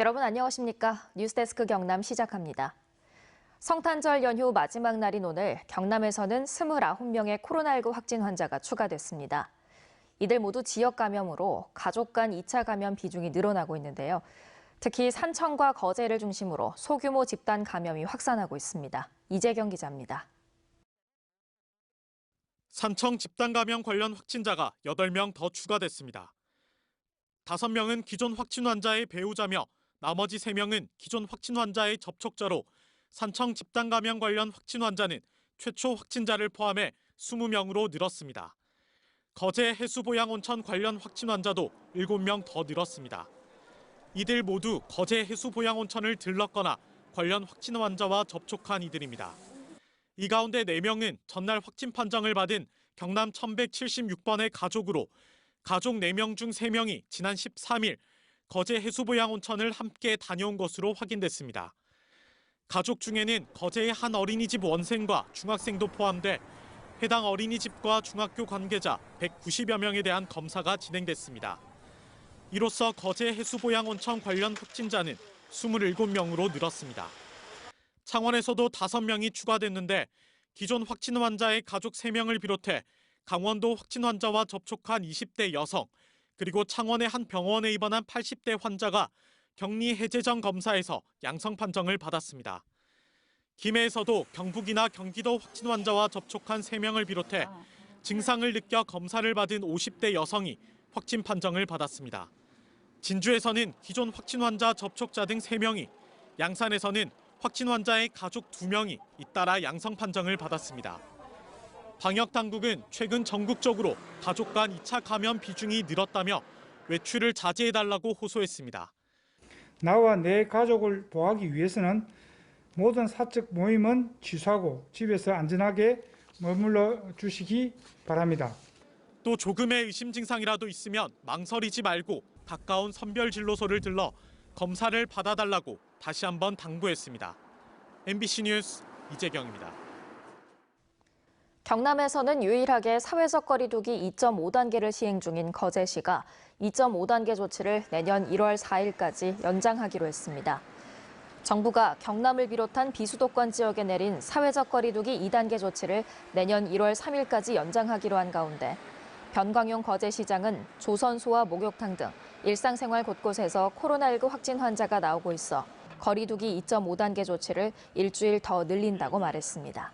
여러분 안녕하십니까? 뉴스데스크 경남 시작합니다. 성탄절 연휴 마지막 날인 오늘 경남에서는 29명의 코로나19 확진 환자가 추가됐습니다. 이들 모두 지역 감염으로 가족 간 2차 감염 비중이 늘어나고 있는데요. 특히 산청과 거제를 중심으로 소규모 집단 감염이 확산하고 있습니다. 이재경 기자입니다. 산청 집단 감염 관련 확진자가 8명 더 추가됐습니다. 5명은 기존 확진 환자의 배우자며 나머지 3명은 기존 확진 환자의 접촉자로 산청 집단 감염 관련 확진 환자는 최초 확진자를 포함해 20명으로 늘었습니다. 거제 해수보양온천 관련 확진 환자도 7명 더 늘었습니다. 이들 모두 거제 해수보양온천을 들렀거나 관련 확진 환자와 접촉한 이들입니다. 이 가운데 4명은 전날 확진 판정을 받은 경남 1176번의 가족으로 가족 4명 중 3명이 지난 13일 거제 해수보양온천을 함께 다녀온 것으로 확인됐습니다. 가족 중에는 거제의 한 어린이집 원생과 중학생도 포함돼 해당 어린이집과 중학교 관계자 190여 명에 대한 검사가 진행됐습니다. 이로써 거제 해수보양온천 관련 확진자는 27명으로 늘었습니다. 창원에서도 5명이 추가됐는데 기존 확진 환자의 가족 3명을 비롯해 강원도 확진 환자와 접촉한 20대 여성, 그리고 창원의 한 병원에 입원한 80대 환자가 격리 해제 전 검사에서 양성 판정을 받았습니다. 김해에서도 경북이나 경기도 확진 환자와 접촉한 3명을 비롯해 증상을 느껴 검사를 받은 50대 여성이 확진 판정을 받았습니다. 진주에서는 기존 확진 환자 접촉자 등 3명이, 양산에서는 확진 환자의 가족 2명이 잇따라 양성 판정을 받았습니다. 방역당국은 최근 전국적으로 가족 간 2차 감염 비중이 늘었다며 외출을 자제해달라고 호소했습니다. 나와 내 가족을 보호하기 위해서는 모든 사적 모임은 취소하고 집에서 안전하게 머물러 주시기 바랍니다. 또 조금의 의심 증상이라도 있으면 망설이지 말고 가까운 선별진료소를 들러 검사를 받아달라고 다시 한번 당부했습니다. MBC 뉴스 이재경입니다. 경남에서는 유일하게 사회적 거리 두기 2.5단계를 시행 중인 거제시가 2.5단계 조치를 내년 1월 4일까지 연장하기로 했습니다. 정부가 경남을 비롯한 비수도권 지역에 내린 사회적 거리 두기 2단계 조치를 내년 1월 3일까지 연장하기로 한 가운데 변광용 거제시장은 조선소와 목욕탕 등 일상생활 곳곳에서 코로나19 확진 환자가 나오고 있어 거리 두기 2.5단계 조치를 일주일 더 늘린다고 말했습니다.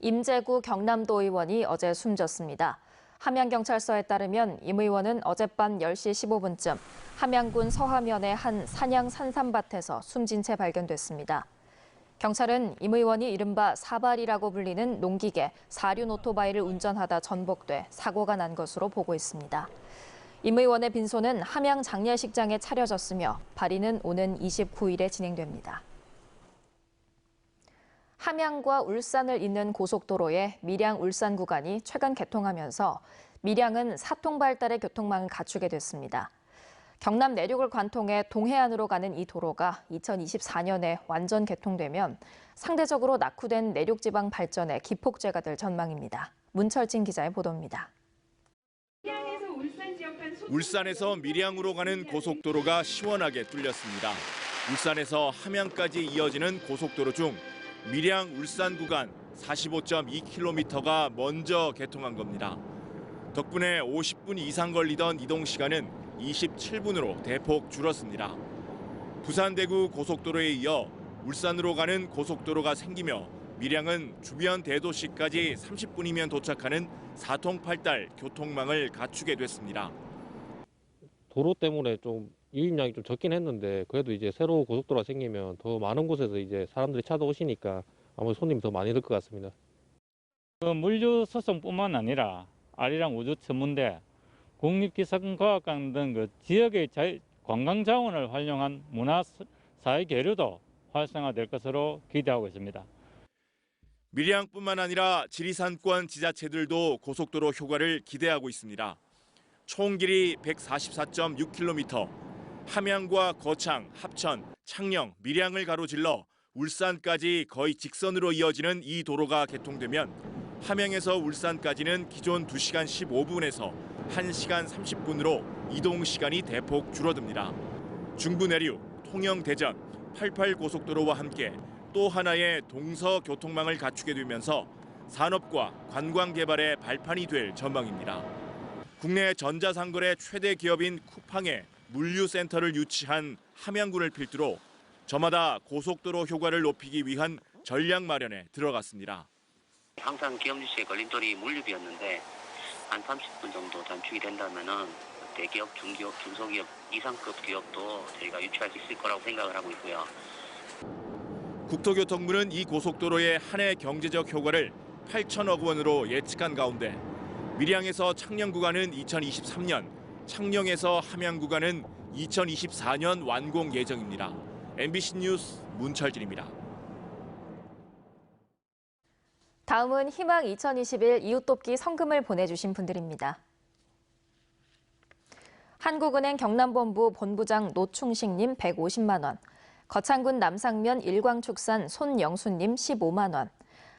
임재구 경남도 의원이 어제 숨졌습니다. 함양경찰서에 따르면 임 의원은 어젯밤 10시 15분쯤 함양군 서하면의 한 산양 산삼밭에서 숨진 채 발견됐습니다. 경찰은 임 의원이 이른바 사발이라고 불리는 농기계 사륜 오토바이를 운전하다 전복돼 사고가 난 것으로 보고 있습니다. 임 의원의 빈소는 함양 장례식장에 차려졌으며 발인은 오는 29일에 진행됩니다. 함양과 울산을 잇는 고속도로의 밀양-울산 구간이 최근 개통하면서 밀양은 사통 발달의 교통망을 갖추게 됐습니다. 경남 내륙을 관통해 동해안으로 가는 이 도로가 2024년에 완전 개통되면 상대적으로 낙후된 내륙지방 발전에 기폭제가 될 전망입니다. 문철진 기자의 보도입니다. 울산에서 밀양으로 가는 고속도로가 시원하게 뚫렸습니다. 울산에서 함양까지 이어지는 고속도로 중 밀양 울산 구간 45.2km가 먼저 개통한 겁니다. 덕분에 50분 이상 걸리던 이동 시간은 27분으로 대폭 줄었습니다. 부산 대구 고속도로에 이어 울산으로 가는 고속도로가 생기며 밀양은 주변 대도시까지 30분이면 도착하는 사통팔달 교통망을 갖추게 됐습니다. 도로 때문에 좀 유입량이 좀 적긴 했는데 그래도 이제 새로 고속도로가 생기면 더 많은 곳에서 이제 사람들이 찾아오시니까 아무래도 손님이 더 많이 들 것 같습니다. 물류 수송뿐만 아니라 아리랑 우주 천문대, 국립기상과학관 등 그 지역의 관광 자원을 활용한 문화 사회 교류도 활성화될 것으로 기대하고 있습니다. 밀양뿐만 아니라 지리산권 지자체들도 고속도로 효과를 기대하고 있습니다. 총 길이 144.6km, 함양과 거창, 합천, 창녕, 밀양을 가로질러 울산까지 거의 직선으로 이어지는 이 도로가 개통되면 함양에서 울산까지는 기존 2시간 15분에서 1시간 30분으로 이동 시간이 대폭 줄어듭니다. 중부 내륙, 통영 대전, 88 고속도로와 함께 또 하나의 동서교통망을 갖추게 되면서 산업과 관광 개발의 발판이 될 전망입니다. 국내 전자상거래 최대 기업인 쿠팡에 물류센터를 유치한 함양군을 필두로 저마다 고속도로 효과를 높이기 위한 전략 마련에 들어갔습니다. 항상 기업 유치의 걸림돌이 물류비였는데 한 30분 정도 단축이 된다면은 대기업, 중기업, 중소기업, 이상급 기업도 저희가 유치할 수 있을 거라고 생각을 하고 있고요. 국토교통부는 이 고속도로의 한 해 경제적 효과를 8천억 원으로 예측한 가운데 밀양에서 창녕 구간은 2023년, 창녕에서 함양 구간은 2024년 완공 예정입니다. MBC 뉴스 문철진입니다. 다음은 희망 2021 이웃돕기 성금을 보내주신 분들입니다. 한국은행 경남본부 본부장 노충식님 150만 원, 거창군 남상면 일광축산 손영수님 15만 원,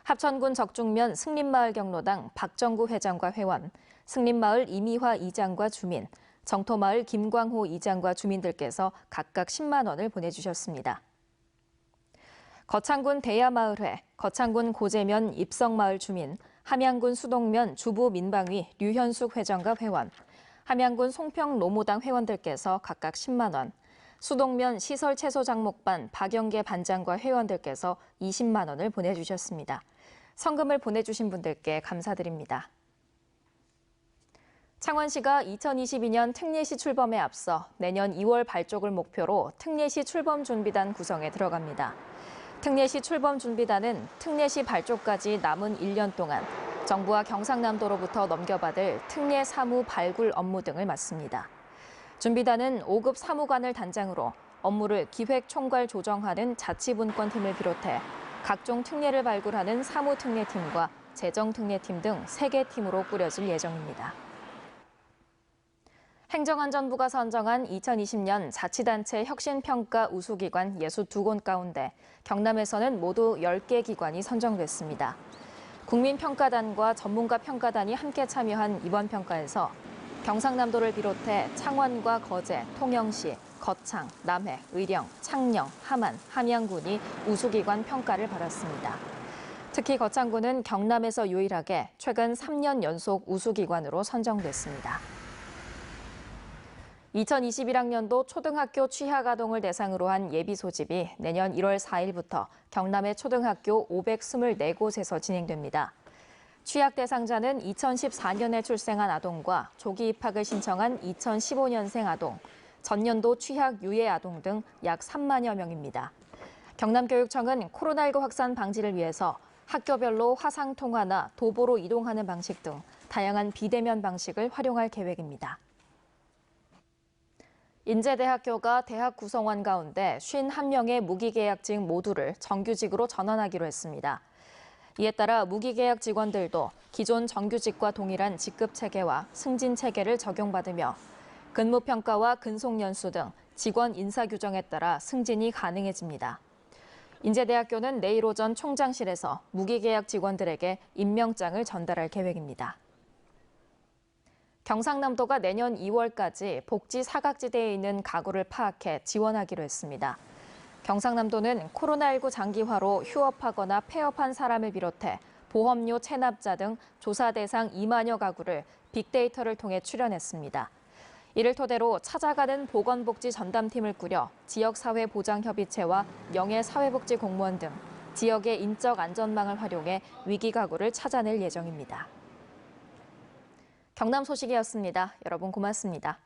합천군 적중면 승림마을 경로당 박정구 회장과 회원, 승림마을 이미화 이장과 주민, 정토마을 김광호 이장과 주민들께서 각각 10만 원을 보내주셨습니다. 거창군 대야마을회, 거창군 고재면 입성마을 주민, 함양군 수동면 주부 민방위 류현숙 회장과 회원, 함양군 송평 노무당 회원들께서 각각 10만 원, 수동면 시설 채소 장목반 박영계 반장과 회원들께서 20만 원을 보내주셨습니다. 성금을 보내주신 분들께 감사드립니다. 창원시가 2022년 특례시 출범에 앞서 내년 2월 발족을 목표로 특례시 출범 준비단 구성에 들어갑니다. 특례시 출범 준비단은 특례시 발족까지 남은 1년 동안 정부와 경상남도로부터 넘겨받을 특례 사무 발굴 업무 등을 맡습니다. 준비단은 5급 사무관을 단장으로 업무를 기획 총괄 조정하는 자치분권팀을 비롯해 각종 특례를 발굴하는 사무특례팀과 재정특례팀 등 3개 팀으로 꾸려질 예정입니다. 행정안전부가 선정한 2020년 자치단체 혁신평가 우수기관 62곳 가운데 경남에서는 모두 10개 기관이 선정됐습니다. 국민평가단과 전문가평가단이 함께 참여한 이번 평가에서 경상남도를 비롯해 창원과 거제, 통영시, 거창, 남해, 의령, 창녕, 함안, 함양군이 우수기관 평가를 받았습니다. 특히 거창군은 경남에서 유일하게 최근 3년 연속 우수기관으로 선정됐습니다. 2021학년도 초등학교 취학아동을 대상으로 한 예비 소집이 내년 1월 4일부터 경남의 초등학교 524곳에서 진행됩니다. 취약 대상자는 2014년에 출생한 아동과 조기 입학을 신청한 2015년생 아동, 전년도 취약 유예 아동 등 약 3만여 명입니다. 경남교육청은 코로나19 확산 방지를 위해서 학교별로 화상통화나 도보로 이동하는 방식 등 다양한 비대면 방식을 활용할 계획입니다. 인제대학교가 대학 구성원 가운데 51명의 무기계약직 모두를 정규직으로 전환하기로 했습니다. 이에 따라 무기계약 직원들도 기존 정규직과 동일한 직급체계와 승진체계를 적용받으며 근무평가와 근속연수 등 직원 인사규정에 따라 승진이 가능해집니다. 인제대학교는 내일 오전 총장실에서 무기계약 직원들에게 임명장을 전달할 계획입니다. 경상남도가 내년 2월까지 복지 사각지대에 있는 가구를 파악해 지원하기로 했습니다. 경상남도는 코로나19 장기화로 휴업하거나 폐업한 사람을 비롯해 보험료 체납자 등 조사 대상 2만여 가구를 빅데이터를 통해 출연했습니다. 이를 토대로 찾아가는 보건복지 전담팀을 꾸려 지역사회보장협의체와 명예사회복지 공무원 등 지역의 인적 안전망을 활용해 위기 가구를 찾아낼 예정입니다. 경남 소식이었습니다. 여러분 고맙습니다.